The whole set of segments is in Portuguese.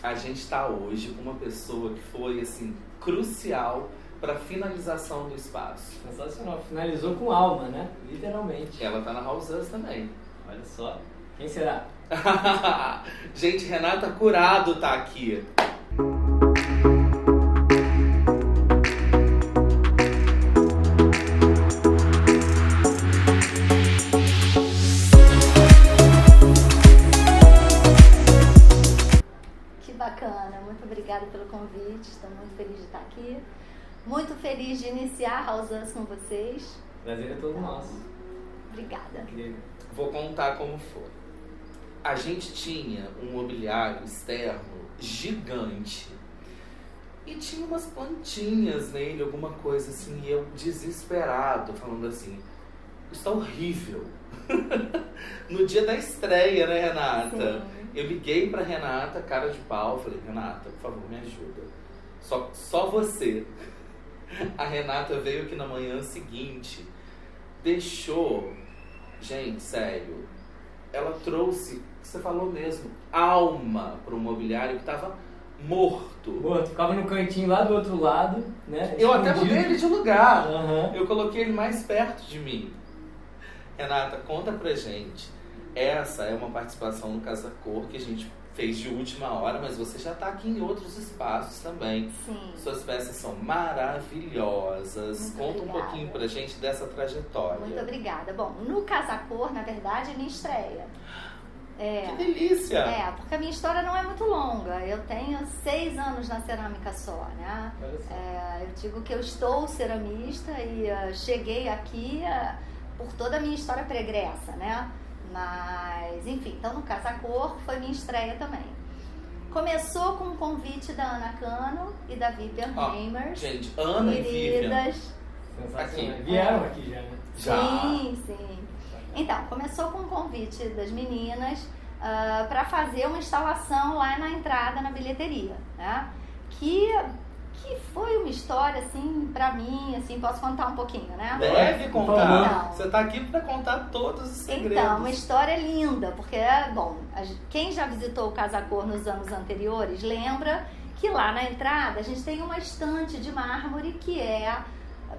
a gente está hoje com uma pessoa que foi, assim, crucial para a finalização do espaço. Sensacional. Finalizou com alma, né? Literalmente. Ela tá na House Us também. Olha só. Quem será? Gente, Renata Curado tá aqui. Bacana, muito obrigada pelo convite, estou muito feliz de estar aqui, muito feliz de iniciar a House Us com vocês. Prazer é todo nosso. Obrigada. Incrível. Vou contar como foi. A gente tinha um mobiliário externo gigante e tinha umas plantinhas nele, alguma coisa assim, e eu desesperado, falando assim, isso tá horrível. No dia da estreia, né, Renata? Sim. Eu liguei pra Renata, cara de pau, falei, Renata, por favor, me ajuda. Só você. A Renata veio aqui na manhã seguinte, deixou, gente, sério, ela trouxe, você falou mesmo, alma pro mobiliário que tava morto. Morto, ficava no cantinho lá do outro lado, né? Eu até mudei ele de lugar. Uhum. Eu coloquei ele mais perto de mim. Renata, conta pra gente. Essa é uma participação no Casa Cor que a gente fez de última hora, mas você já está aqui em outros espaços também. Sim. Suas peças são maravilhosas. Muito Conta obrigada. um pouquinho pra gente dessa trajetória. Muito obrigada. Bom, no Casa Cor, na verdade, é minha estreia. Que delícia! Porque a minha história não é muito longa. Eu tenho 6 anos na cerâmica só, né? Eu digo que eu estou ceramista e cheguei aqui por toda a minha história pregressa, né? Mas, enfim, então no Casa Cor foi minha estreia também. Começou com um convite da Ana Cano e da Vivian Reimers. Gente, Ana e Vivian. Sensacional. Vieram aqui já, né? Já. Sim. Então, começou com um convite das meninas para fazer uma instalação lá na entrada, na bilheteria, né? Que foi uma história, assim, pra mim, assim, posso contar um pouquinho, né? Deve contar. Então, você tá aqui pra contar todos os segredos. Então, uma história linda, porque, bom, quem já visitou o Casa Cor nos anos anteriores lembra que lá na entrada a gente tem uma estante de mármore que é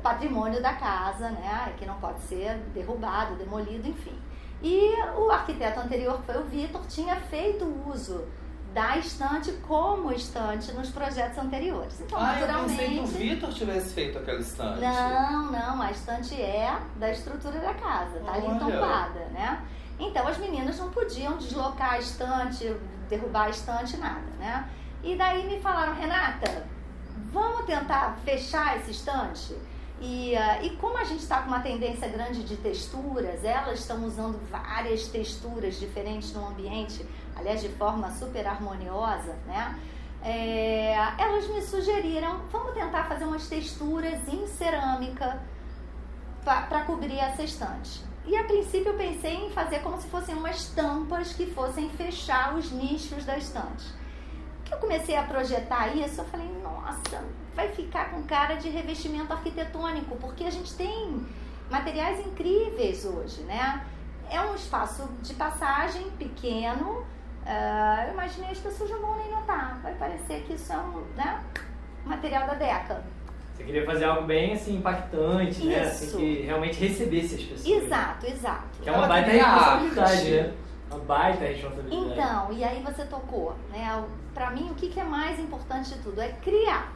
patrimônio da casa, né? Que não pode ser derrubado, demolido, enfim. E o arquiteto anterior, que foi o Vitor, tinha feito uso da estante como estante nos projetos anteriores. Então, naturalmente... Eu pensei que o Vitor tivesse feito aquela estante. Não, a estante é da estrutura da casa, tá ali entampada, né? Então, as meninas não podiam deslocar a estante, derrubar a estante, nada, né? E daí me falaram, Renata, vamos tentar fechar essa estante? E como a gente está com uma tendência grande de texturas, elas estão usando várias texturas diferentes no ambiente, aliás, de forma super harmoniosa, né? Elas me sugeriram, vamos tentar fazer umas texturas em cerâmica para cobrir essa estante. E a princípio eu pensei em fazer como se fossem umas tampas que fossem fechar os nichos da estante. Que eu comecei a projetar isso, eu falei, nossa, vai ficar com cara de revestimento arquitetônico, porque a gente tem materiais incríveis hoje, né? É um espaço de passagem pequeno, eu imaginei as pessoas não vão nem notar, vai parecer que isso é material da Deca. Você queria fazer algo bem assim, impactante, né? Assim, que realmente recebesse as pessoas. Exato. Que é uma baita responsabilidade, né? Uma baita responsabilidade. Então, e aí você tocou, né? Pra mim, o que é mais importante de tudo é criar.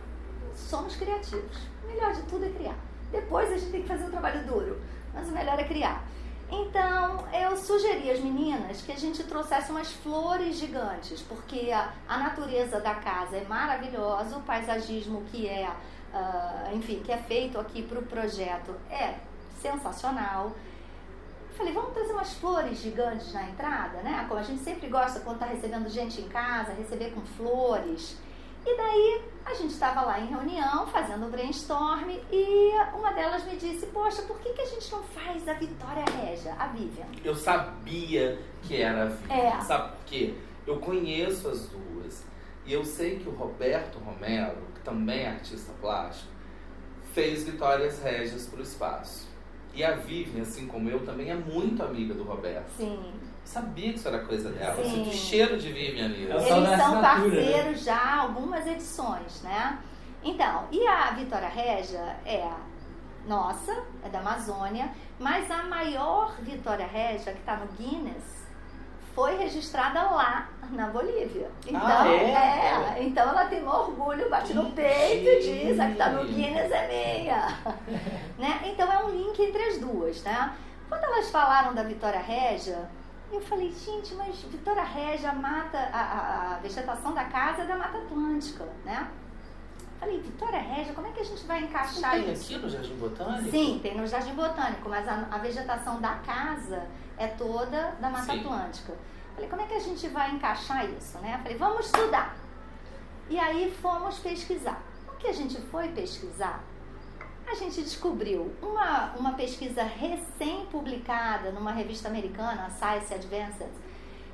Somos criativos. O melhor de tudo é criar. Depois a gente tem que fazer um trabalho duro, mas o melhor é criar. Então, eu sugeri às meninas que a gente trouxesse umas flores gigantes, porque a natureza da casa é maravilhosa, o paisagismo que é feito aqui para o projeto é sensacional. Falei, vamos trazer umas flores gigantes na entrada, né? Como a gente sempre gosta quando está recebendo gente em casa, receber com flores. E daí a gente estava lá em reunião, fazendo um brainstorm, e uma delas me disse, poxa, por que a gente não faz a Vitória Régia, a Vivian? Eu sabia que era a Vivian, sabe por quê? Eu conheço as duas, e eu sei que o Roberto Romero, que também é artista plástico, fez Vitórias Régias para o espaço. E a Vivian, assim como eu, também é muito amiga do Roberto. Sim. Sabia que isso era coisa dela. Sim. Eu sinto o cheiro de Vivian nisso. Eles são parceiros já há algumas edições, né? Então, e a Vitória Régia é nossa, é da Amazônia, mas a maior Vitória Régia, que está no Guinness, foi registrada lá na Bolívia. Então, então ela tem um orgulho, bate no peito e diz: a que está no Guinness é minha. Né? Então é um link entre as duas, né? Quando elas falaram da Vitória Régia, eu falei: gente, mas Vitória Régia mata a vegetação da casa da Mata Atlântica, né? Falei: Vitória Régia, como é que a gente vai encaixar isso? Tem aqui no Jardim Botânico? Sim, tem no Jardim Botânico, mas a vegetação da casa é toda da Mata Atlântica. Falei: como é que a gente vai encaixar isso, né? Falei: vamos estudar. E aí fomos pesquisar. O que a gente foi pesquisar? A gente descobriu uma pesquisa recém-publicada numa revista americana, Science Advances,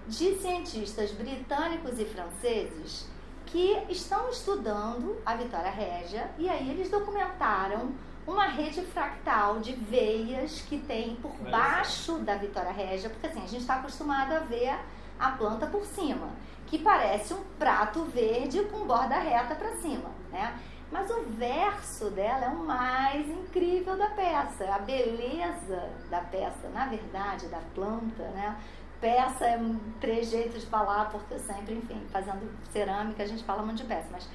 de cientistas britânicos e franceses que estão estudando a Vitória Régia, e aí eles documentaram uma rede fractal de veias que tem por baixo da Vitória Régia, porque assim, a gente está acostumado a ver a planta por cima, que parece um prato verde com borda reta para cima, né? Mas o verso dela é o mais incrível da peça, a beleza da peça, na verdade, da planta, né? Peça é um trejeito de falar, porque eu sempre, enfim, fazendo cerâmica, a gente fala muito de peça, mas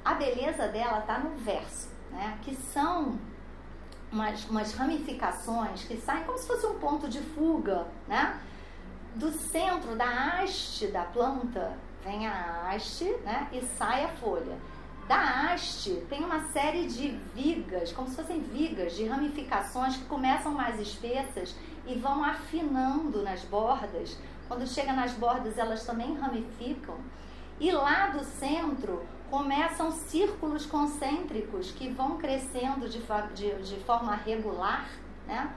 a beleza dela está no verso, né? Que são umas ramificações que saem como se fosse um ponto de fuga, né? Do centro da haste da planta vem a haste, né? E sai a folha. Da haste tem uma série de vigas, como se fossem vigas de ramificações que começam mais espessas e vão afinando nas bordas. Quando chega nas bordas, elas também ramificam. E lá do centro começam círculos concêntricos que vão crescendo de forma regular, né?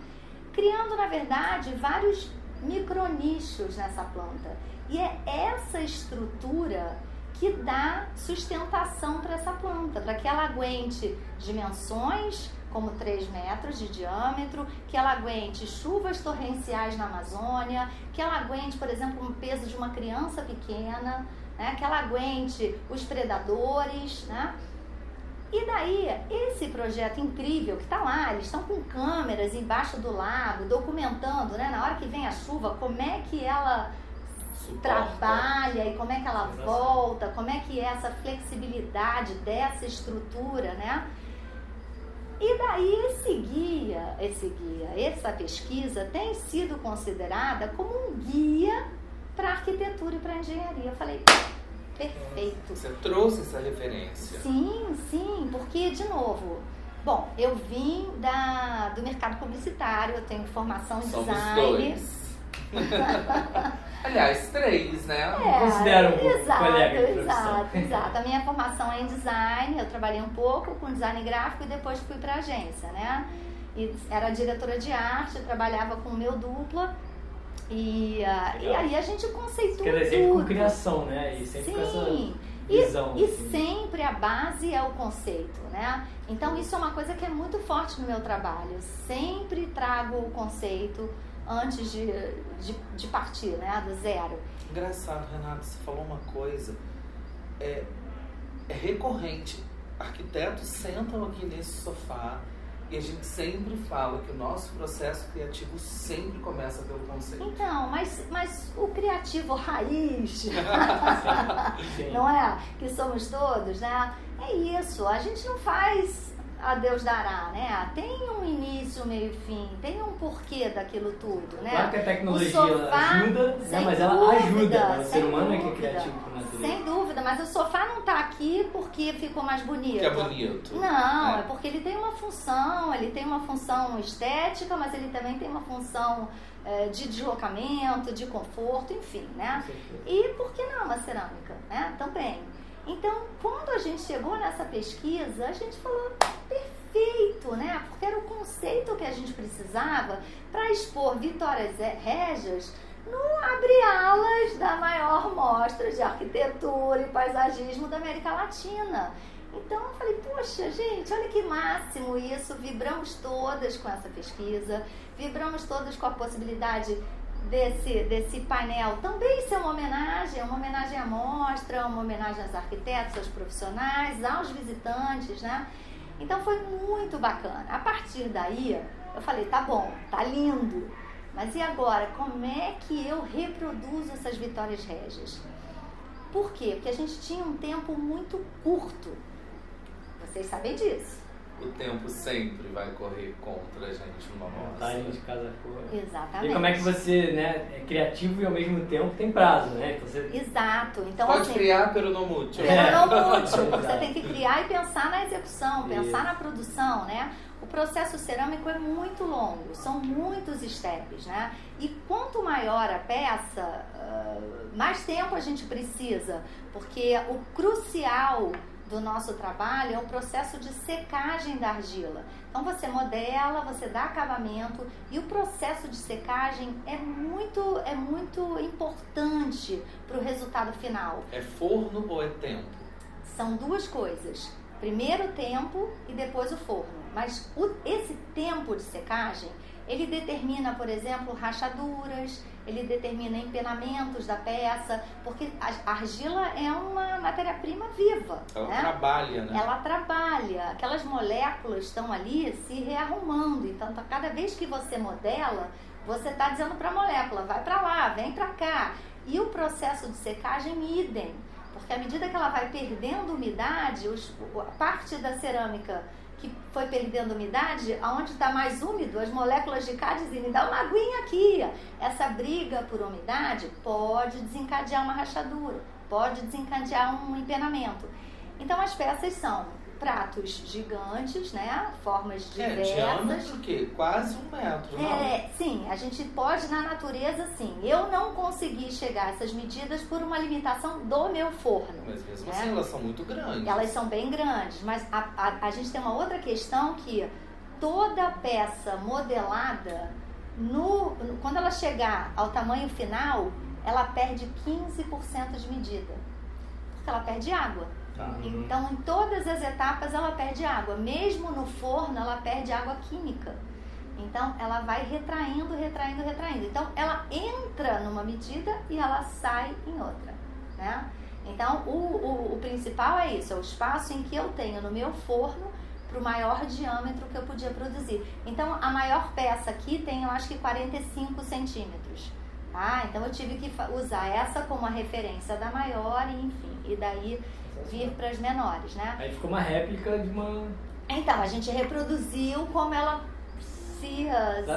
Criando, na verdade, vários micronichos nessa planta. E é essa estrutura que dá sustentação para essa planta, para que ela aguente dimensões como 3 metros de diâmetro, que ela aguente chuvas torrenciais na Amazônia, que ela aguente, por exemplo, o peso de uma criança pequena, né? Que ela aguente os predadores, né? E daí, esse projeto incrível que está lá, eles estão com câmeras embaixo do lago, documentando, né, na hora que vem a chuva, como é que ela trabalha e como é que ela volta, como é que é essa flexibilidade dessa estrutura, né? E daí essa pesquisa tem sido considerada como um guia para arquitetura e para engenharia. Eu falei: perfeito. Você trouxe essa referência. Sim, porque, de novo, bom, eu vim do mercado publicitário, eu tenho formação em design. Somos 2. Aliás, 3, né? Considero um colega de profissão. Exato. A minha formação é em design, eu trabalhei um pouco com design gráfico e depois fui para agência, né? E era diretora de arte, trabalhava com o meu dupla. E aí a gente conceitua Quer dizer, sempre tudo. com criação, né? E sempre com essa visão. E sempre a base é o conceito, né? Então isso é uma coisa que é muito forte no meu trabalho. Eu sempre trago o conceito antes de partir, né? Do zero. Engraçado, Renata, você falou uma coisa. É recorrente. Arquitetos sentam aqui nesse sofá e a gente sempre fala que o nosso processo criativo sempre começa pelo conceito. Então, mas o criativo raiz, não é? Que somos todos, né? É isso, a gente não faz a Deus dará, né? Tem um início, meio e fim, tem um porquê daquilo tudo, né? Claro que a tecnologia ajuda, né? Mas ela ajuda, né? O ser humano é que é criativo por natureza. Sem dúvida, mas o sofá não está aqui porque ficou mais bonito. Que é bonito. Não, é porque ele tem uma função estética, mas ele também tem uma função de deslocamento, de conforto, enfim, né? E por que não uma cerâmica, né? Também. Então, quando a gente chegou nessa pesquisa, a gente falou: perfeito, né? Porque era o conceito que a gente precisava para expor Vitórias Régias no abre-alas da maior mostra de arquitetura e paisagismo da América Latina. Então eu falei, poxa, gente, olha que máximo isso, vibramos todas com essa pesquisa, vibramos todas com a possibilidade desse painel também ser uma homenagem à mostra, uma homenagem aos arquitetos, aos profissionais, aos visitantes, né? Então foi muito bacana. A partir daí, eu falei, tá bom, tá lindo, mas e agora, como é que eu reproduzo essas vitórias régias? Por quê? Porque a gente tinha um tempo muito curto. Vocês sabem disso. O tempo sempre vai correr contra a gente numa mostra. A gente de cada cor. Exatamente. E como é que você, né, é criativo e ao mesmo tempo tem prazo, né? Então você... Exato. Então, pode assim, criar pelo não mútil. Pelo não mútil. Você tem que criar e pensar na execução, pensar na produção, né? O processo cerâmico é muito longo, são muitos steps, né? E quanto maior a peça, mais tempo a gente precisa, porque o crucial do nosso trabalho é o processo de secagem da argila. Então você modela, você dá acabamento e o processo de secagem é muito importante para o resultado final. É forno ou é tempo? São duas coisas. Primeiro o tempo e depois o forno. Mas esse tempo de secagem, ele determina, por exemplo, rachaduras, ele determina empenamentos da peça, porque a argila é uma matéria-prima viva. Ela né? trabalha, né? Ela trabalha, aquelas moléculas estão ali se rearrumando. Então, cada vez que você modela, você está dizendo para a molécula, vai para lá, vem para cá. E o processo de secagem, idem. Porque à medida que ela vai perdendo umidade, a parte da cerâmica que foi perdendo umidade, aonde está mais úmido, as moléculas de cá dizem, me dá uma aguinha aqui. Essa briga por umidade pode desencadear uma rachadura, pode desencadear um empenamento. Então as peças são pratos gigantes, né? Formas diversas. Diâmetro o quê? Quase 1 metro, não? Sim, a gente pode na natureza, sim. Eu não consegui chegar a essas medidas por uma limitação do meu forno. Mas mesmo assim elas são muito grandes. Elas são bem grandes, mas a gente tem uma outra questão que toda peça modelada, quando ela chegar ao tamanho final, ela perde 15% de medida. Porque ela perde água. Então, em todas as etapas, ela perde água. Mesmo no forno, ela perde água química. Então, ela vai retraindo. Então, ela entra numa medida e ela sai em outra, né? Então, o principal é isso, é o espaço em que eu tenho no meu forno para o maior diâmetro que eu podia produzir. Então, a maior peça aqui tem, eu acho que 45 centímetros. Tá? Então, eu tive que usar essa como a referência da maior e, enfim, e daí vir para as menores, né? Aí ficou uma réplica de uma... Então, a gente reproduziu como ela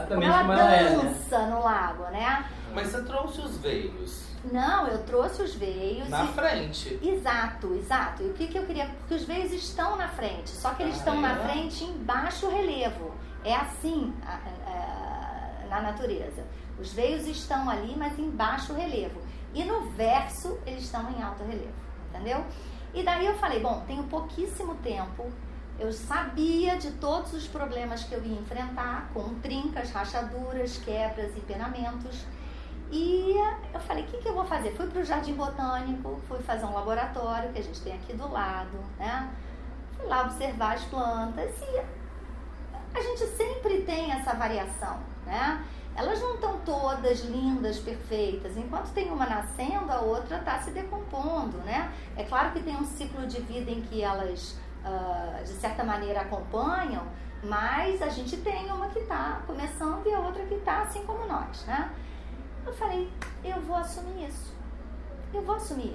como ela dança no lago, né? Mas você trouxe os veios. Não, eu trouxe os veios. Na frente. Exato. E o que eu queria... Porque os veios estão na frente, só que eles estão na frente em baixo relevo. É assim na natureza. Os veios estão ali, mas em baixo relevo. E no verso, eles estão em alto relevo, entendeu? E daí eu falei, bom, tenho pouquíssimo tempo, eu sabia de todos os problemas que eu ia enfrentar, com trincas, rachaduras, quebras, empenamentos. E eu falei, o que eu vou fazer? Fui para o Jardim Botânico, fui fazer um laboratório que a gente tem aqui do lado, né? Fui lá observar as plantas e a gente sempre tem essa variação, né? Elas não estão todas lindas, perfeitas. Enquanto tem uma nascendo, a outra está se decompondo, né? É claro que tem um ciclo de vida em que elas, de certa maneira, acompanham, mas a gente tem uma que está começando e a outra que está assim como nós, né? Eu falei, eu vou assumir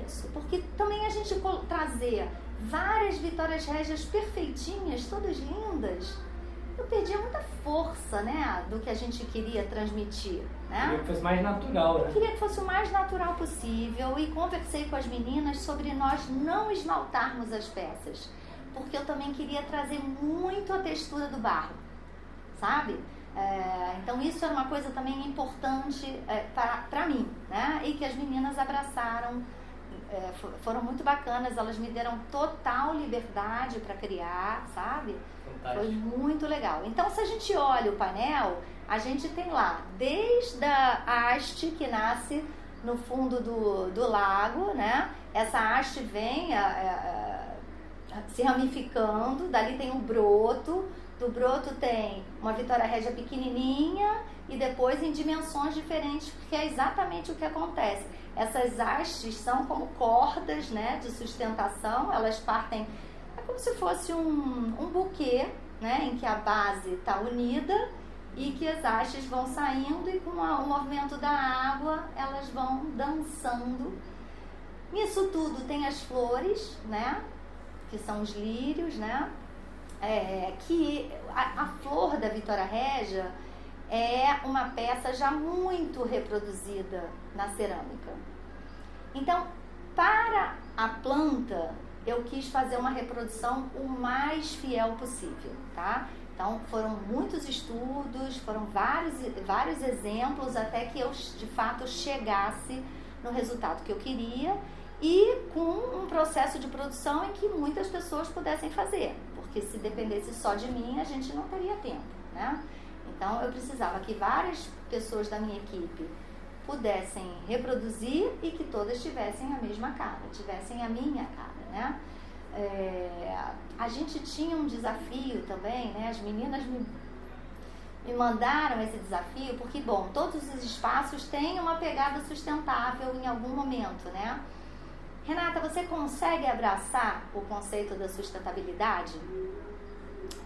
isso, porque também a gente trazer várias vitórias régias perfeitinhas, todas lindas, eu perdia muita força, né, do que a gente queria transmitir, né? Queria que fosse mais natural, né? Eu queria que fosse o mais natural possível e conversei com as meninas sobre nós não esmaltarmos as peças, porque eu também queria trazer muito a textura do barro, sabe? Então isso era uma coisa também importante para mim, né? E que as meninas abraçaram, foram muito bacanas, elas me deram total liberdade para criar, sabe? Fantástico. Foi muito legal. Então, se a gente olha o painel, a gente tem lá desde a haste que nasce no fundo do lago, né? Essa haste vem, se ramificando, dali tem um broto, do broto tem uma Vitória Régia pequenininha e depois em dimensões diferentes, porque é exatamente o que acontece. Essas hastes são como cordas, né, de sustentação, elas partem, é como se fosse um buquê, né, em que a base está unida e que as hastes vão saindo e com o movimento da água elas vão dançando. Nisso tudo tem as flores, né, que são os lírios, né, que a flor da Vitória Régia é uma peça já muito reproduzida na cerâmica. Então, para a planta, eu quis fazer uma reprodução o mais fiel possível, tá? Então, foram muitos estudos, foram vários exemplos até que eu, de fato, chegasse no resultado que eu queria e com um processo de produção em que muitas pessoas pudessem fazer, porque se dependesse só de mim, a gente não teria tempo, né? Então, eu precisava que várias pessoas da minha equipe pudessem reproduzir e que todas tivessem a mesma cara, tivessem a minha cara, né? A gente tinha um desafio também, né? As meninas me mandaram esse desafio porque, bom, todos os espaços têm uma pegada sustentável em algum momento, né? Renata, você consegue abraçar o conceito da sustentabilidade?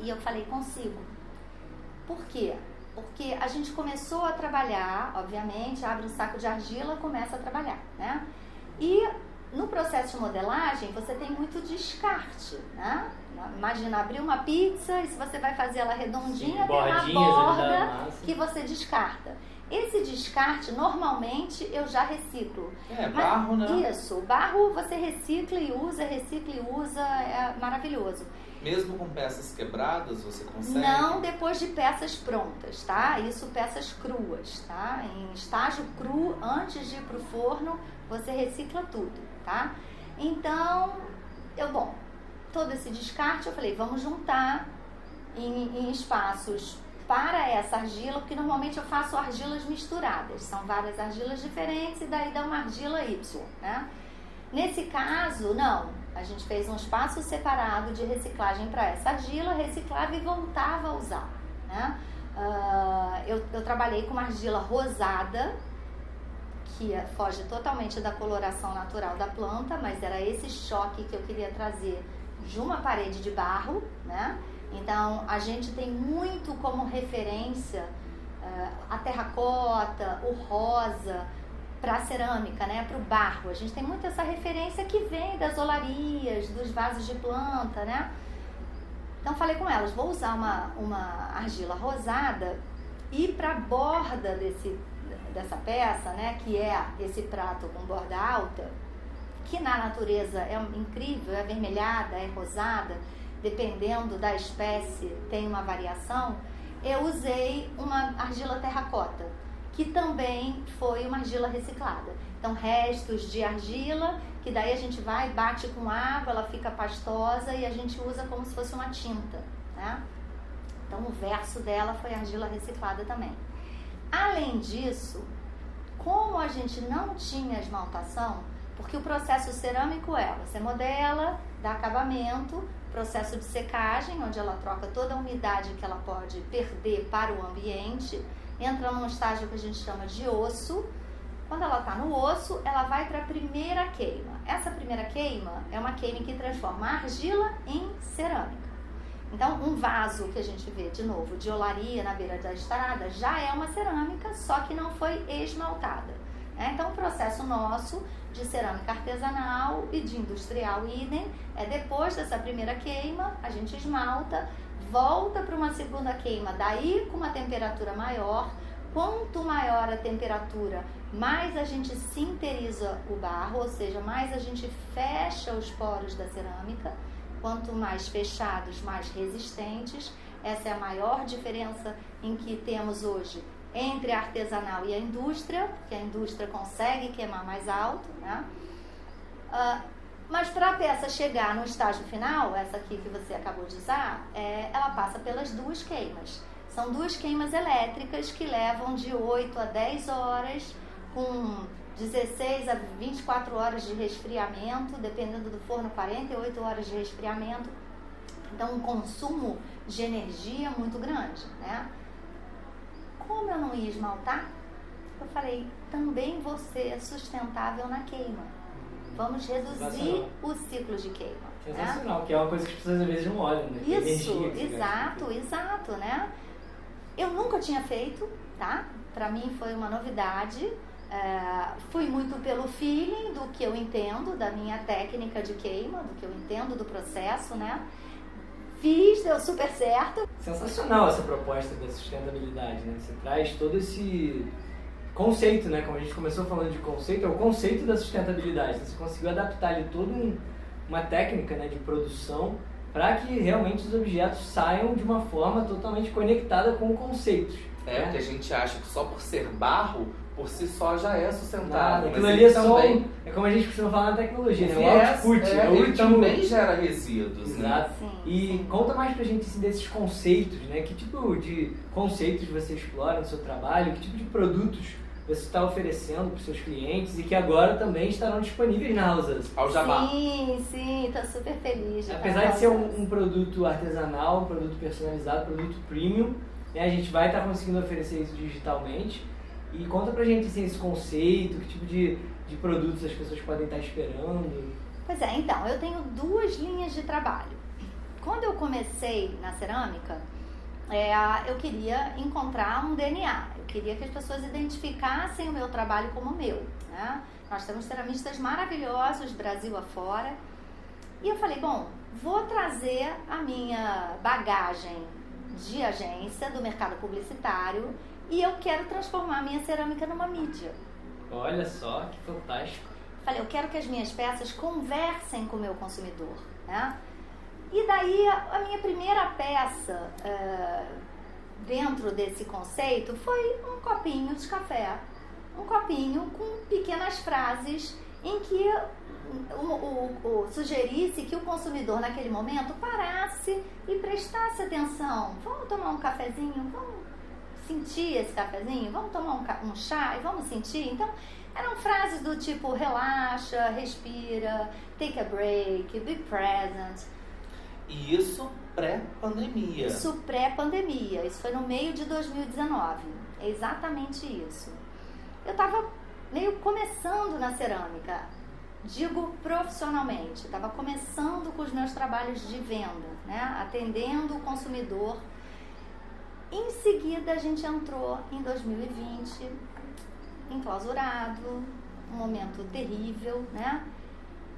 E eu falei, consigo. Por quê? Porque a gente começou a trabalhar, obviamente, abre um saco de argila, começa a trabalhar, né? E no processo de modelagem, você tem muito descarte, né? Imagina abrir uma pizza e se você vai fazer ela redondinha, tem uma borda que você descarta. Esse descarte, normalmente, eu já reciclo. Barro, né? Isso, barro você recicla e usa, é maravilhoso. Mesmo com peças quebradas, você consegue? Não depois de peças prontas, tá? Isso peças cruas, tá? Em estágio cru, antes de ir pro forno, você recicla tudo, tá? Então, todo esse descarte, eu falei, vamos juntar em espaços para essa argila, porque normalmente eu faço argilas misturadas, são várias argilas diferentes e daí dá uma argila Y, né? Nesse caso, não, a gente fez um espaço separado de reciclagem para essa argila, reciclava e voltava a usar, né? Eu trabalhei com uma argila rosada, que foge totalmente da coloração natural da planta, mas era esse choque que eu queria trazer de uma parede de barro, né? Então, a gente tem muito como referência a terracota, o rosa, para a cerâmica, né? Para o barro. A gente tem muito essa referência que vem das olarias, dos vasos de planta, né? Então, falei com elas, vou usar uma argila rosada e para a borda dessa peça, né? Que é esse prato com borda alta, que na natureza é incrível, é avermelhada, é rosada, dependendo da espécie, tem uma variação. Eu usei uma argila terracota, que também foi uma argila reciclada. Então, restos de argila, que daí a gente vai, bate com água, ela fica pastosa e a gente usa como se fosse uma tinta, né? Então, o verso dela foi argila reciclada também. Além disso, como a gente não tinha esmaltação, porque o processo cerâmico você modela, dá acabamento, processo de secagem, onde ela troca toda a umidade que ela pode perder para o ambiente, entra num estágio que a gente chama de osso. Quando ela está no osso, ela vai para a primeira queima. Essa primeira queima é uma queima que transforma a argila em cerâmica. Então, um vaso que a gente vê, de novo, de olaria na beira da estrada, já é uma cerâmica, só que não foi esmaltada. Então, o processo nosso de cerâmica artesanal e de industrial idem é depois dessa primeira queima, a gente esmalta, volta para uma segunda queima, daí com uma temperatura maior. Quanto maior a temperatura, mais a gente sinteriza o barro, ou seja, mais a gente fecha os poros da cerâmica. Quanto mais fechados, mais resistentes. Essa é a maior diferença em que temos hoje entre a artesanal e a indústria, porque a indústria consegue queimar mais alto, né? Mas para a peça chegar no estágio final, essa aqui que você acabou de usar, ela passa pelas duas queimas. São duas queimas elétricas que levam de 8 a 10 horas, com 16 a 24 horas de resfriamento, dependendo do forno, 48 horas de resfriamento. Então, um consumo de energia muito grande, né? Como eu não ia esmaltar, eu falei, também vou ser sustentável na queima. Vamos reduzir o ciclo de queima. Sensacional, né? Que é uma coisa que as pessoas às vezes não olham, né? Isso, exato, né? Eu nunca tinha feito, tá? Pra mim foi uma novidade. Fui muito pelo feeling do que eu entendo, da minha técnica de queima, do que eu entendo do processo, né? Fiz, deu super certo. Sensacional essa proposta da sustentabilidade, né? Você traz todo esse conceito, né? Como a gente começou falando de conceito, é o conceito da sustentabilidade. Você conseguiu adaptar ali toda uma técnica, né, de produção para que realmente os objetos saiam de uma forma totalmente conectada com conceitos. É, porque a gente acha que só por ser barro, por si só já é sustentável. Nada, aquilo ali é só é como a gente costuma falar na tecnologia, né? O output, ele também gera resíduos. Exato. Né? E conta mais pra gente assim, desses conceitos, né? Que tipo de conceitos você explora no seu trabalho, que tipo de produtos você está oferecendo para os seus clientes e que agora também estarão disponíveis na House Us. Ao jabá. Sim, estou super feliz. Apesar de ser um produto artesanal, um produto personalizado, um produto premium, né, a gente vai estar conseguindo oferecer isso digitalmente. E conta pra gente assim, esse conceito, que tipo de produtos as pessoas podem estar esperando. Pois é, então, eu tenho 2 linhas de trabalho. Quando eu comecei na cerâmica, eu queria encontrar um DNA. Eu queria que as pessoas identificassem o meu trabalho como meu, né? Nós temos ceramistas maravilhosos, Brasil afora. E eu falei, bom, vou trazer a minha bagagem de agência, do mercado publicitário, e eu quero transformar a minha cerâmica numa mídia. Olha só, que fantástico. Falei, eu quero que as minhas peças conversem com o meu consumidor, né? E daí a minha primeira peça dentro desse conceito foi um copinho de café. Um copinho com pequenas frases em que sugerisse que o consumidor naquele momento parasse e prestasse atenção. Vamos tomar um cafezinho? Vamos sentir esse cafezinho? Vamos tomar um chá e vamos sentir? Então, eram frases do tipo relaxa, respira, take a break, be present. E isso pré-pandemia. Isso pré-pandemia. Isso foi no meio de 2019. É exatamente isso. Eu estava meio começando na cerâmica. Digo profissionalmente. Estava começando com os meus trabalhos de venda, né? Atendendo o consumidor. Em seguida, a gente entrou em 2020, enclausurado, um momento terrível, né?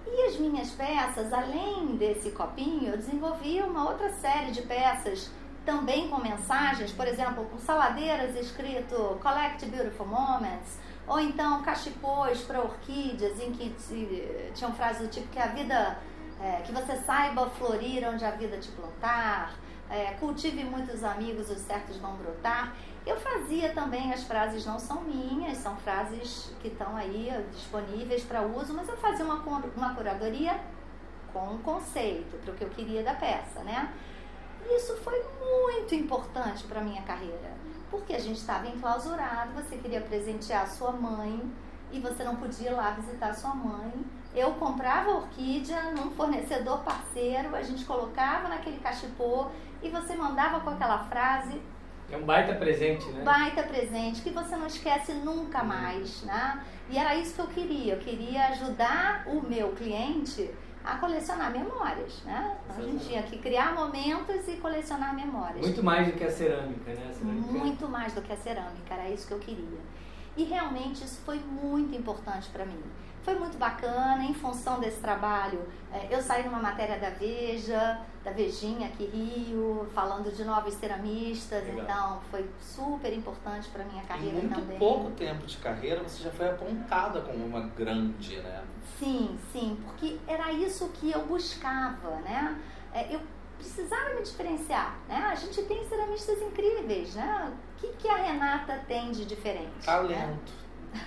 E as minhas peças, além desse copinho, eu desenvolvi uma outra série de peças também com mensagens, por exemplo, com saladeiras escrito Collect Beautiful Moments, ou então cachepôs para orquídeas, em que tinham frases do tipo que a vida, que você saiba florir onde a vida te plantar, cultive muitos amigos, os certos vão brotar. Eu fazia também, as frases não são minhas, são frases que estão aí disponíveis para uso, mas eu fazia uma curadoria com um conceito, para o que eu queria da peça, né? E isso foi muito importante para a minha carreira, porque a gente estava enclausurado, você queria presentear a sua mãe e você não podia ir lá visitar a sua mãe. Eu comprava a orquídea num fornecedor parceiro, a gente colocava naquele cachepô e você mandava com aquela frase. É um baita presente, né? Baita presente, que você não esquece nunca mais, né? E era isso que eu queria ajudar o meu cliente a colecionar memórias, né? Então, a gente tinha que criar momentos e colecionar memórias. Muito mais do que a cerâmica, né? Muito mais do que a cerâmica, era isso que eu queria. E realmente isso foi muito importante para mim. Foi muito bacana, em função desse trabalho, eu saí numa matéria da Veja, da Vejinha aqui Rio, falando de novos ceramistas. Legal. Então foi super importante para minha carreira também. Em muito pouco tempo de carreira você já foi apontada como uma grande, né? Sim, porque era isso que eu buscava, né? Eu precisava me diferenciar, né? A gente tem ceramistas incríveis, né? O que a Renata tem de diferente? Talento. Né?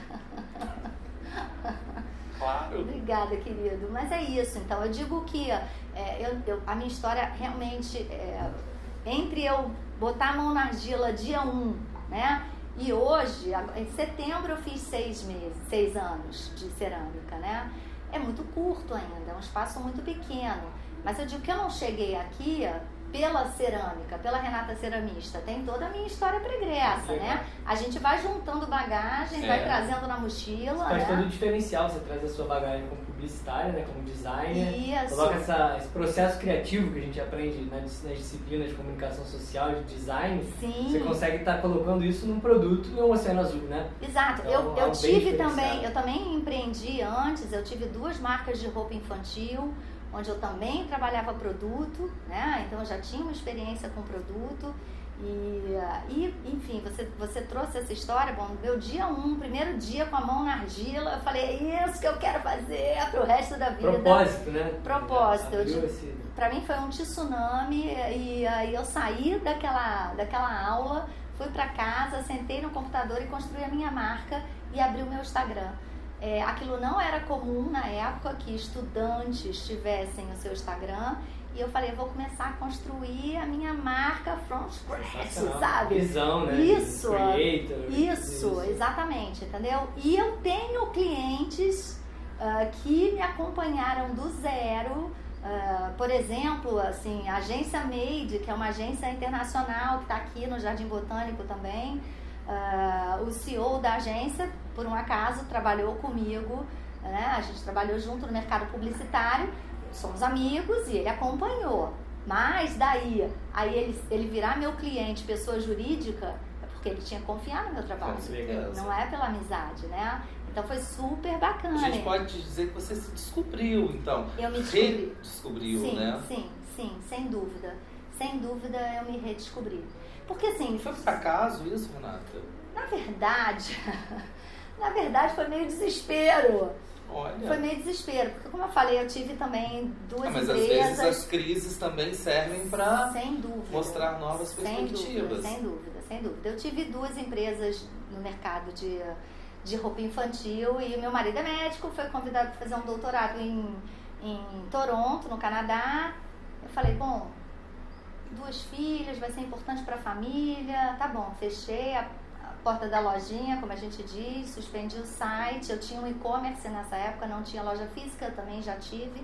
Claro. Obrigada, querido. Mas é isso. Então, eu digo que a minha história realmente, entre eu botar a mão na argila dia 1, né? E hoje, em setembro, eu fiz 6 anos de cerâmica, né? É muito curto ainda, é um espaço muito pequeno. Mas eu digo que eu não cheguei aqui pela cerâmica, pela Renata Ceramista. Tem toda a minha história pregressa, né? A gente vai juntando bagagem, vai trazendo na mochila, faz né? todo o diferencial, você traz a sua bagagem como publicitária, né? Como designer. Isso. Coloca esse processo criativo que a gente aprende nas disciplinas de comunicação social, de design. Sim. Você consegue estar colocando isso num produto e um oceano azul, né? Exato. Então, Eu tive também, eu também empreendi antes, eu tive 2 marcas de roupa infantil, onde eu também trabalhava produto, né? Então eu já tinha uma experiência com produto e enfim, você trouxe essa história, bom, no meu dia 1, primeiro dia com a mão na argila, eu falei, é isso que eu quero fazer pro resto da vida. Propósito, né? Propósito. Pra mim foi um tsunami e aí eu saí daquela aula, fui pra casa, sentei no computador e construí a minha marca e abri o meu Instagram. Aquilo não era comum na época que estudantes tivessem o seu Instagram e eu falei, eu vou começar a construir a minha marca from scratch, sabe? Visão, né? Isso, Creator, isso, exatamente, entendeu? E eu tenho clientes que me acompanharam do zero, por exemplo, assim, a agência Made, que é uma agência internacional que está aqui no Jardim Botânico também. O CEO da agência, por um acaso, trabalhou comigo, né? A gente trabalhou junto no mercado publicitário, somos amigos e ele acompanhou. Mas daí, aí ele virar meu cliente, pessoa jurídica, é porque ele tinha confiado no meu trabalho. Não é pela amizade, né? Então foi super bacana. A gente pode dizer que você se descobriu, então. Eu me descobri. Redescobriu, sim, né? Sim, sem dúvida. Sem dúvida eu me redescobri. Porque assim... Foi por acaso isso, Renata? Na verdade foi meio desespero. Olha. Foi meio desespero, porque como eu falei, eu tive também 2 mas empresas... Mas às vezes as crises também servem para mostrar novas perspectivas. Sem dúvida. Eu tive 2 empresas no mercado de roupa infantil e meu marido é médico, foi convidado para fazer um doutorado em Toronto, no Canadá. Eu falei, bom, 2 filhas, vai ser importante para a família, tá bom, fechei a porta da lojinha, como a gente diz, suspendi o site, eu tinha um e-commerce nessa época, não tinha loja física, eu também já tive,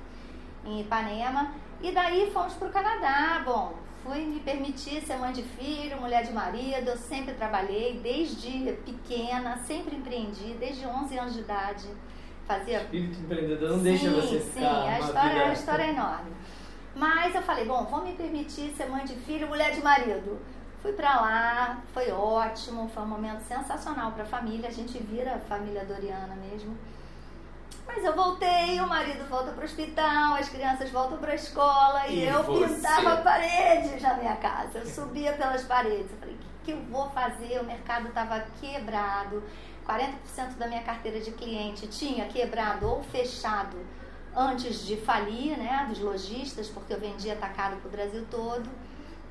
em Ipanema, e daí fomos para o Canadá. Bom, fui me permitir ser mãe de filho, mulher de marido, eu sempre trabalhei, desde pequena, sempre empreendi, desde 11 anos de idade, fazia... Espírito empreendedor não deixa você ficar a história é enorme. Mas eu falei, bom, vou me permitir ser mãe de filho, mulher de marido. Fui pra lá, foi ótimo, foi um momento sensacional pra família, a gente vira família Doriana mesmo. Mas eu voltei, o marido volta pro hospital, as crianças voltam pra escola e eu pintava paredes na minha casa. Eu subia pelas paredes, eu falei, o que eu vou fazer? O mercado estava quebrado, 40% da minha carteira de cliente tinha quebrado ou fechado antes de falir, né, dos lojistas, porque eu vendia atacado pro Brasil todo.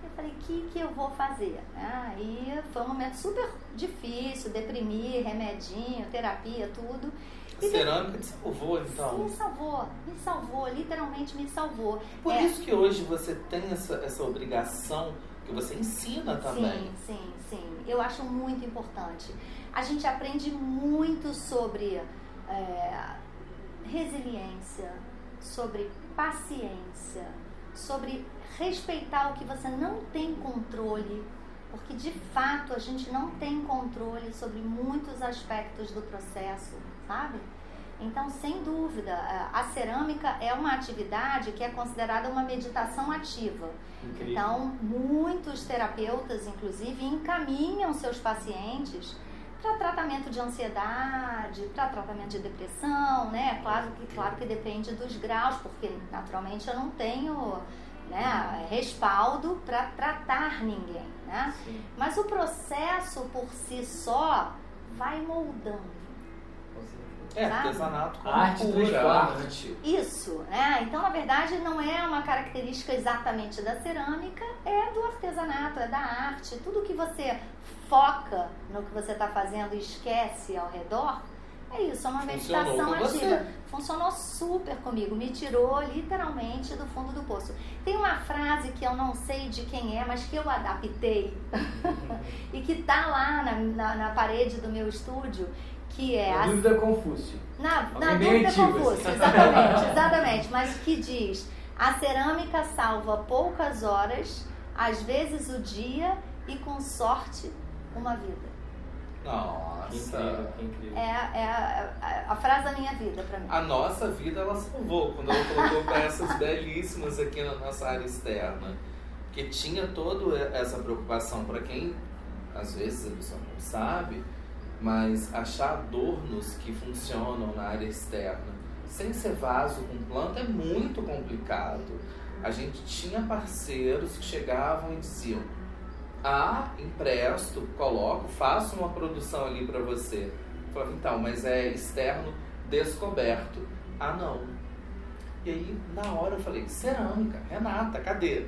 Eu falei, o que eu vou fazer? Aí foi um momento super difícil, deprimi, remedinho, terapia, tudo. A cerâmica te salvou, então? Me salvou, literalmente me salvou. Por isso que hoje você tem essa obrigação, que você ensina também. Sim. Eu acho muito importante. A gente aprende muito sobre resiliência, sobre paciência, sobre respeitar o que você não tem controle, porque de fato a gente não tem controle sobre muitos aspectos do processo, sabe? Então, sem dúvida, a cerâmica é uma atividade que é considerada uma meditação ativa. Incrível. Então, muitos terapeutas, inclusive, encaminham seus pacientes para tratamento de ansiedade, para tratamento de depressão, né? Claro que depende dos graus, porque naturalmente eu não tenho, né, respaldo para tratar ninguém, né? Sim. Mas o processo por si só vai moldando. Artesanato como arte arte. Isso, né? Então, na verdade, não é uma característica exatamente da cerâmica, é do artesanato, é da arte. Tudo que você foca no que você está fazendo e esquece ao redor, É isso, é uma Funcionou meditação com ativa. você. Funcionou super comigo, me tirou literalmente do fundo do poço. Tem uma frase que eu não sei de quem é, mas que eu adaptei e que tá lá na parede do meu estúdio, que é... Na dúvida Confúcio. Na Alguém bem dúvida antigo, Confúcio, assim. exatamente, mas que diz: a cerâmica salva poucas horas, às vezes o dia e com sorte uma vida. Nossa. Que incrível. É a frase da minha vida pra mim. A nossa vida ela salvou quando ela colocou peças belíssimas aqui na nossa área externa. Porque tinha toda essa preocupação para quem, às vezes, a pessoa não sabe, mas achar adornos que funcionam na área externa sem ser vaso com planta é muito complicado. A gente tinha parceiros que chegavam e diziam: empresto, coloco, faço uma produção ali para você. Eu falava: então, mas é externo descoberto. Não. E aí, na hora eu falei: cerâmica, Renata, cadê?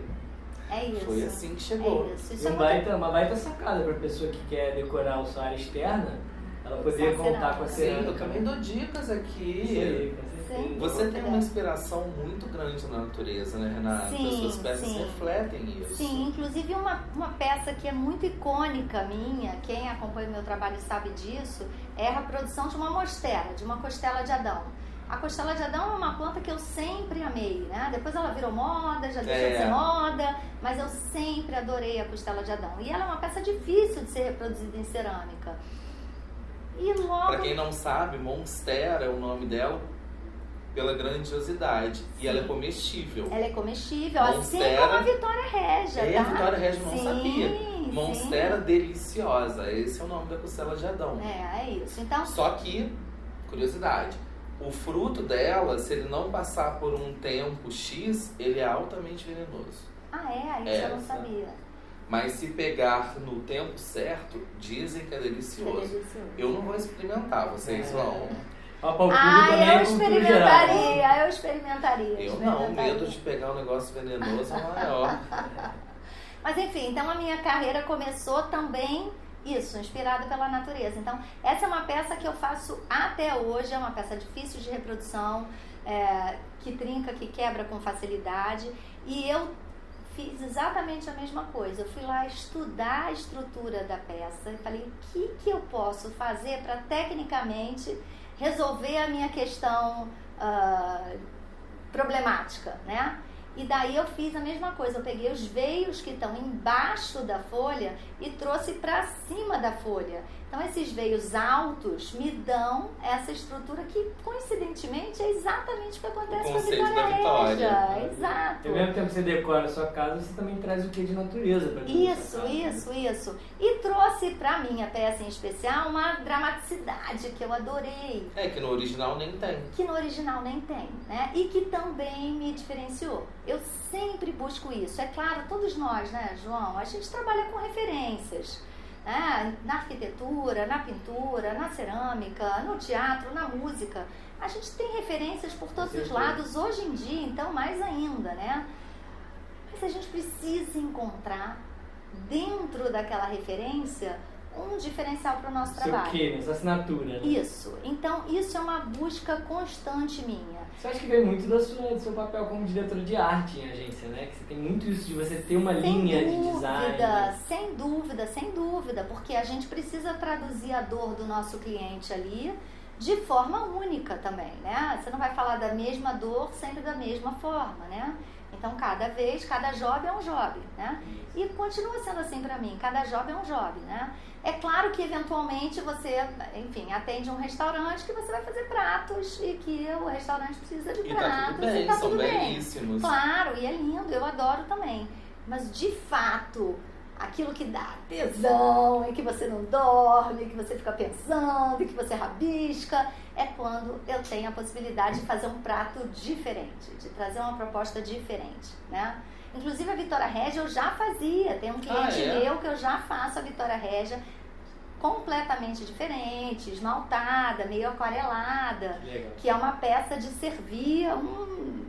É isso. Foi assim que chegou. É isso. Uma baita sacada para pessoa que quer decorar a sua área externa, ela poder contar com a Sim, eu cerâmica. também dou dicas aqui. Isso aí, com certeza. Sim. Você tem uma inspiração muito grande na natureza, né, Renata? Sim, As suas peças sim. refletem isso. Sim, inclusive uma peça que é muito icônica minha, quem acompanha o meu trabalho sabe disso, é a reprodução de uma monstera, de uma costela de Adão. A costela de Adão é uma planta que eu sempre amei, né? Depois ela virou moda, já deixou de ser moda, mas eu sempre adorei a costela de Adão. E ela é uma peça difícil de ser reproduzida em cerâmica. E logo... Pra quem não sabe, Monstera é o nome dela pela grandiosidade. E ela é comestível. Ela é comestível, Monstera, assim como a Vitória Régia, tá? A Vitória Régia não sim, sabia. sim. Monstera deliciosa, esse é o nome da costela de Adão. É isso. Então... Só que, curiosidade, o fruto dela, se ele não passar por um tempo X, ele é altamente venenoso. Isso eu não sabia. Mas se pegar no tempo certo, dizem que é delicioso. Eu não vou experimentar, vocês vão. Eu experimentaria. Eu não, medo de pegar um negócio venenoso é maior. Mas enfim, então a minha carreira começou também isso, inspirada pela natureza. Então, essa é uma peça que eu faço até hoje, é uma peça difícil de reprodução, que trinca, que quebra com facilidade. E eu fiz exatamente a mesma coisa. Eu fui lá estudar a estrutura da peça e falei: o que eu posso fazer para tecnicamente resolver a minha questão problemática, né? E daí eu fiz a mesma coisa, eu peguei os veios que estão embaixo da folha e trouxe para cima da folha. Então esses veios altos me dão essa estrutura que, coincidentemente, é exatamente o que acontece com a Vitória Régia. Exato. E ao mesmo tempo que você decora a sua casa, você também traz o quê de natureza para Isso. E trouxe para minha peça em especial uma dramaticidade que eu adorei. Que no original nem tem. Né? E que também me diferenciou. Eu sempre busco isso. É claro, todos nós, né, João? A gente trabalha com referências. Na arquitetura, na pintura, na cerâmica, no teatro, na música. A gente tem referências por todos os lados, hoje em dia, então mais ainda, né? Mas a gente precisa encontrar dentro daquela referência um diferencial para o nosso trabalho. Seu quê? Essa assinatura, né? Isso. Então, isso é uma busca constante minha. Você acha que vem muito do seu papel como diretora de arte em agência, né? Que você tem muito isso de você ter uma linha de design. Sem dúvida, porque a gente precisa traduzir a dor do nosso cliente ali de forma única também, né? Você não vai falar da mesma dor sempre da mesma forma, né? Então, cada job é um job, né? E continua sendo assim pra mim, cada job é um job, né? É claro que, eventualmente, você, enfim, atende um restaurante que você vai fazer pratos e que o restaurante precisa de pratos. E tá tudo bem, são belíssimos. Claro, e é lindo, eu adoro também. Mas, de fato, aquilo que dá tesão e que você não dorme, que você fica pensando, que você rabisca, é quando eu tenho a possibilidade de fazer um prato diferente, de trazer uma proposta diferente, né? Inclusive a Vitória Régia eu já fazia, tem um cliente meu que eu já faço a Vitória Régia completamente diferente, esmaltada, meio aquarelada, que é uma peça de servir um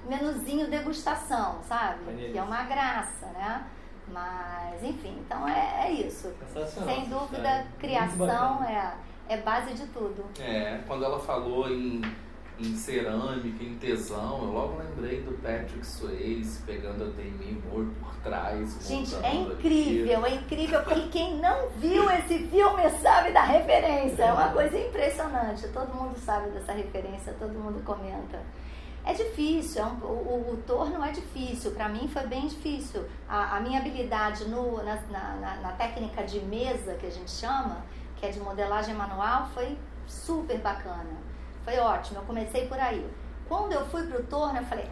menuzinho degustação, sabe? Que é uma graça, né? Mas, enfim, então é isso. Sem dúvida, criação é base de tudo. Quando ela falou em cerâmica, em tesão, eu logo lembrei do Patrick Swayze pegando a Demi Moore por trás. Gente, é incrível, porque quem não viu esse filme sabe da referência, é uma coisa impressionante, todo mundo sabe dessa referência, todo mundo comenta. É difícil, o torno é difícil, para mim foi bem difícil. A minha habilidade na técnica de mesa, que a gente chama, que é de modelagem manual, foi super bacana, foi ótimo, eu comecei por aí. Quando eu fui pro torno, eu falei,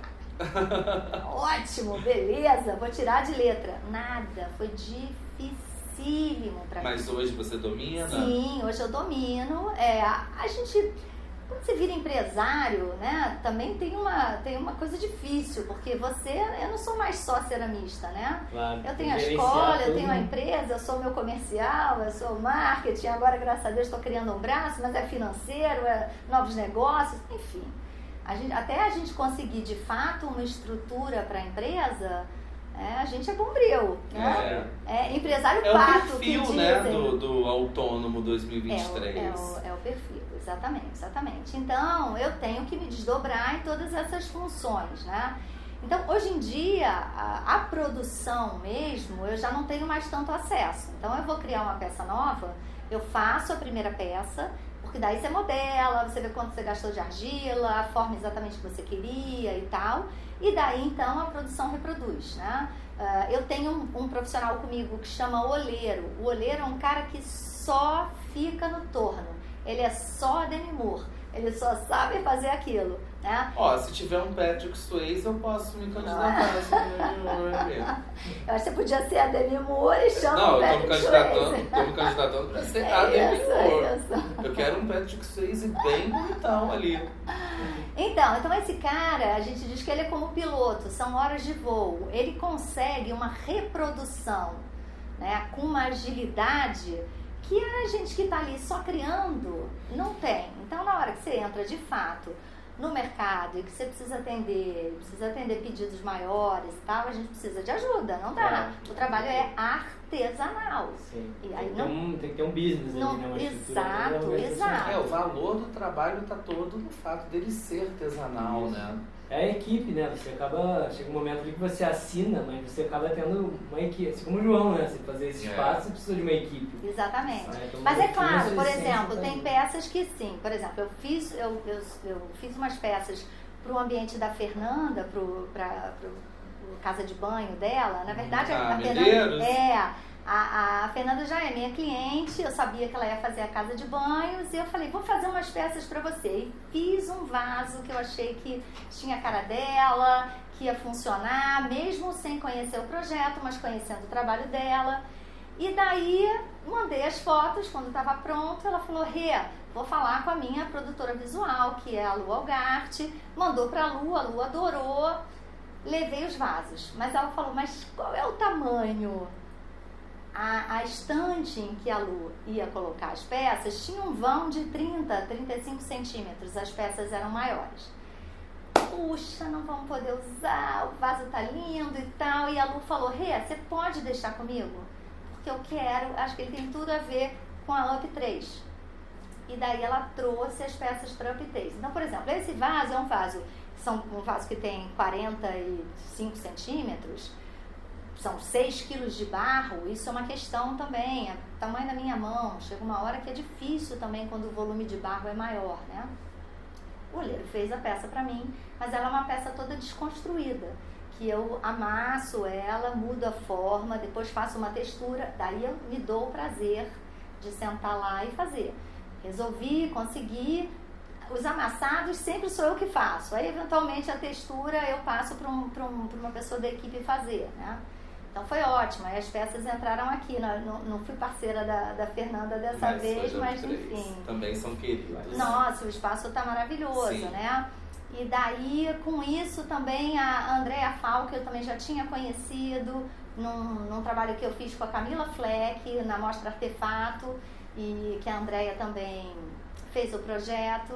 ótimo, beleza, vou tirar de letra. Nada, foi dificílimo pra mim. Mas hoje você domina? Sim, hoje eu domino. A gente... Quando você vira empresário, né, também tem uma coisa difícil, porque eu não sou mais só ceramista, né? Claro, eu tenho a escola, eu tenho a empresa, eu sou meu comercial, eu sou marketing, agora, graças a Deus, estou criando um braço, mas é financeiro, é novos negócios, enfim. Até a gente conseguir, de fato, uma estrutura para a empresa... a gente é bombril, né? Empresário pato, o perfil, que dizem. Né, do autônomo 2023. É o perfil, exatamente. Então, eu tenho que me desdobrar em todas essas funções, né? Então, hoje em dia, a produção mesmo, eu já não tenho mais tanto acesso. Então, eu vou criar uma peça nova, eu faço a primeira peça, porque daí você modela, você vê quanto você gastou de argila, a forma exatamente que você queria e tal. E daí, então, a produção reproduz, né? Eu tenho um profissional comigo que chama oleiro. O oleiro é um cara que só fica no torno. Ele é só Demi Moore. Ele só sabe fazer aquilo, né? Se tiver um Patrick Swayze, eu posso me candidatar a Demi Moore. Eu acho que você podia ser a Demi Moore e chama o Patrick Swayze. Tô me candidatando pra ser a Demi Moore. Isso. Eu quero um Patrick Swayze bem bonitão ali. Então esse cara, a gente diz que ele é como piloto, são horas de voo. Ele consegue uma reprodução, né, com uma agilidade que a gente que está ali só criando não tem. Então, na hora que você entra de fato no mercado e que você precisa atender pedidos maiores e tal, a gente precisa de ajuda, não dá. O trabalho é artesanal. Sim. E aí tem que ter um business ali, né? Uma Exato. O valor do trabalho está todo no fato dele ser artesanal, né? É a equipe, né? Chega um momento ali que você assina, mas você acaba tendo uma equipe. Assim como o João, né? Você fazer esse espaço, você precisa de uma equipe. Exatamente. Então, mas é claro, por exemplo, também. tem peças que sim. Por exemplo, eu fiz umas peças para o ambiente da Fernanda, para casa de banho dela. Na verdade, a Fernanda a Fernanda já é minha cliente, eu sabia que ela ia fazer a casa de banhos e eu falei, vou fazer umas peças para você. E fiz um vaso que eu achei que tinha a cara dela, que ia funcionar, mesmo sem conhecer o projeto, mas conhecendo o trabalho dela. E daí, mandei as fotos, quando estava pronto, ela falou, vou falar com a minha produtora visual, que é a Lu Algarte, mandou para a Lu adorou, levei os vasos. Mas ela falou, mas qual é o tamanho? A estante em que a Lu ia colocar as peças tinha um vão de 35 centímetros, as peças eram maiores. Puxa, não vamos poder usar, o vaso tá lindo e tal. E a Lu falou, você pode deixar comigo? Porque eu quero, acho que ele tem tudo a ver com a UP 3. E daí ela trouxe as peças para a UP 3. Então, por exemplo, esse vaso é um vaso que tem 45 centímetros, são 6 quilos de barro, isso é uma questão também, é o tamanho da minha mão, chega uma hora que é difícil também quando o volume de barro é maior, né? O oleiro fez a peça para mim, mas ela é uma peça toda desconstruída, que eu amasso ela, mudo a forma, depois faço uma textura, daí eu me dou o prazer de sentar lá e fazer. Consegui, os amassados sempre sou eu que faço, aí eventualmente a textura eu passo para uma pessoa da equipe fazer, né? Então foi ótimo, aí as peças entraram aqui, não fui parceira da Fernanda dessa vez, mas enfim. Também são queridos. Nossa, o espaço tá maravilhoso, sim, né? E daí, com isso também a Andrea Falk, eu também já tinha conhecido num trabalho que eu fiz com a Camila Fleck, na Mostra Artefato, e que a Andrea também fez o projeto.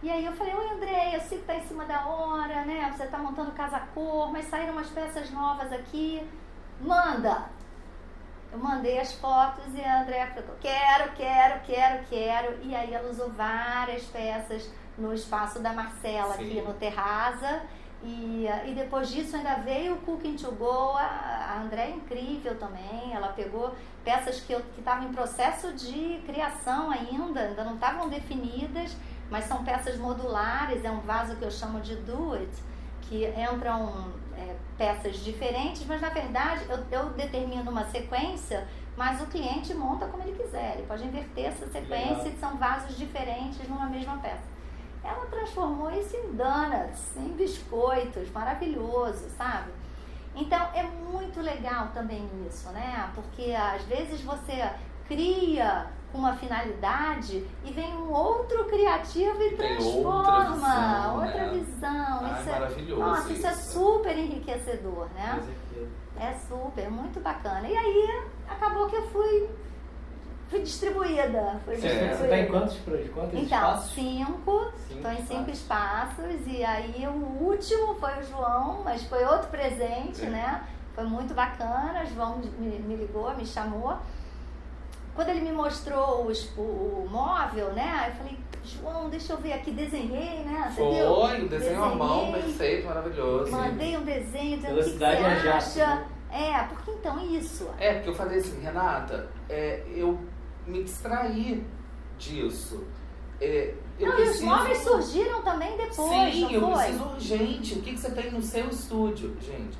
E aí eu falei, oi Andrea, eu sei que tá em cima da hora, né? Você tá montando casa cor, mas saíram umas peças novas aqui. Manda! Eu mandei as fotos e a Andréa falou, quero. E aí ela usou várias peças no espaço da Marcela, Sim. aqui no Terraza. E depois disso ainda veio o Cooking to Go. A Andréa é incrível também. Ela pegou peças que estavam em processo de criação ainda não estavam definidas, mas são peças modulares. É um vaso que eu chamo de Do It, que entram peças diferentes, mas na verdade eu determino uma sequência, mas o cliente monta como ele quiser. Ele pode inverter essa sequência e são vasos diferentes numa mesma peça. Ela transformou isso em donuts, em biscoitos, maravilhoso, sabe? Então é muito legal também isso, né? Porque às vezes você cria com uma finalidade e vem um outro criativo e transforma outra visão. Ai, Isso maravilhoso. Nossa, isso é super enriquecedor, né? É super, muito bacana. E aí acabou que eu fui distribuída. Você está em quantos então, espaços? 5. Estou em 5 espaços. E aí o último foi o João, mas foi outro presente, né? Foi muito bacana. O João me ligou, me chamou. Quando ele me mostrou o móvel, né? Eu falei, João, deixa eu ver aqui, desenhei, né? Você viu? Foi, o desenho à mão, perfeito, maravilhoso. Mandei um desenho dizendo o que você Velocidade é acha. né? Porque então é isso. Porque eu falei assim, Renata, eu me distraí disso. E os móveis surgiram também depois, Sim, não eu foi? preciso urgente. O que você tem no seu estúdio? Gente,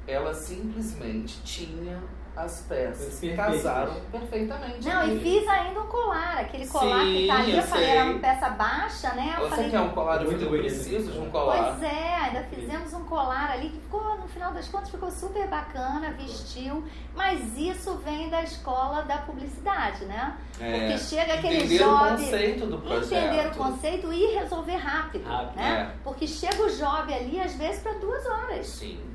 ela simplesmente tinha as peças que casaram perfeitamente. Não, e fiz ainda um colar. Aquele colar Sim, que tá ali, eu falei, sei. era uma peça baixa, né? Eu Você falei, quer um colar? Muito Eu bonito. preciso de um colar. pois é, ainda fizemos um colar ali que ficou, no final das contas, ficou super bacana, vestiu. Mas isso vem da escola da publicidade, né? Porque chega aquele entender job... o conceito do projeto. Entender o conceito e resolver rápido, né? É. Porque chega o job ali, às vezes, para 2 horas. Sim.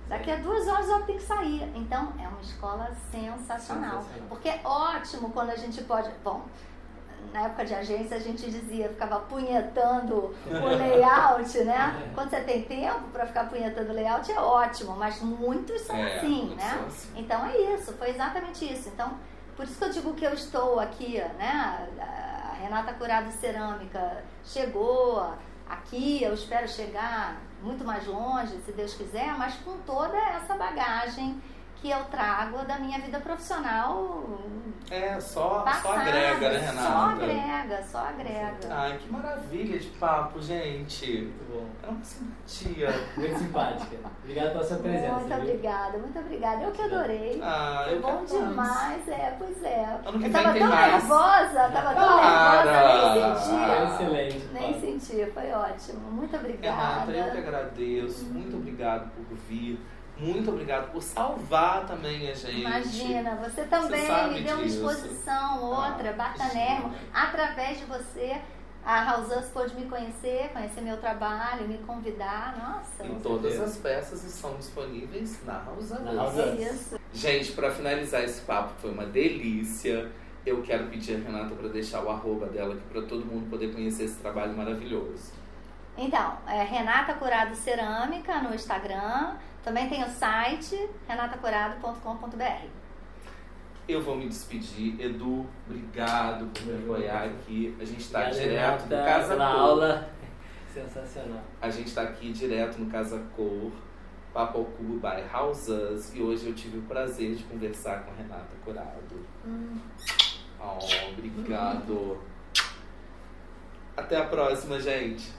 Daqui a 2 horas eu tenho que sair. Então, é uma escola sensacional. Porque é ótimo quando a gente pode... Bom, na época de agência a gente dizia, ficava punhetando o layout, né? Quando você tem tempo para ficar punhetando o layout é ótimo, mas muitos são assim, né? Então é isso, foi exatamente isso. Então, por isso que eu digo que eu estou aqui, né? A Renata Curado Cerâmica chegou aqui, eu espero chegar muito mais longe, se Deus quiser, mas com toda essa bagagem que eu trago da minha vida profissional. Só agrega, né, Renata? Só agrega. Ai, que maravilha de papo, gente. Muito bom. É uma simpatia. Muito simpática. Obrigado pela sua presença. Muito obrigada. Eu que adorei. Eu bom quero demais, mais. Eu Eu tava tão nervosa, nem sentia. Excelente. Nem sentia, foi ótimo. Muito obrigada. Renata, eu que agradeço. Muito obrigado por vir. Muito obrigado por salvar também a gente. Imagina, você também me deu uma exposição, outra, bacanérrima. Através de você, a House Us pôde me conhecer meu trabalho, me convidar. Nossa. E todas as peças estão disponíveis na House Us. Isso. Gente, para finalizar esse papo, foi uma delícia. Eu quero pedir a Renata para deixar o @ dela aqui para todo mundo poder conhecer esse trabalho maravilhoso. Então, Renata Curado Cerâmica no Instagram. Também tem o site renatacurado.com.br. Eu vou me despedir. Edu, obrigado por me apoiar aqui. A gente está direto do Casa Cor. Aula sensacional. A gente está aqui direto no Casa Cor, Papocu by House Us. E hoje eu tive o prazer de conversar com a Renata Curado. Obrigado. Até a próxima, gente.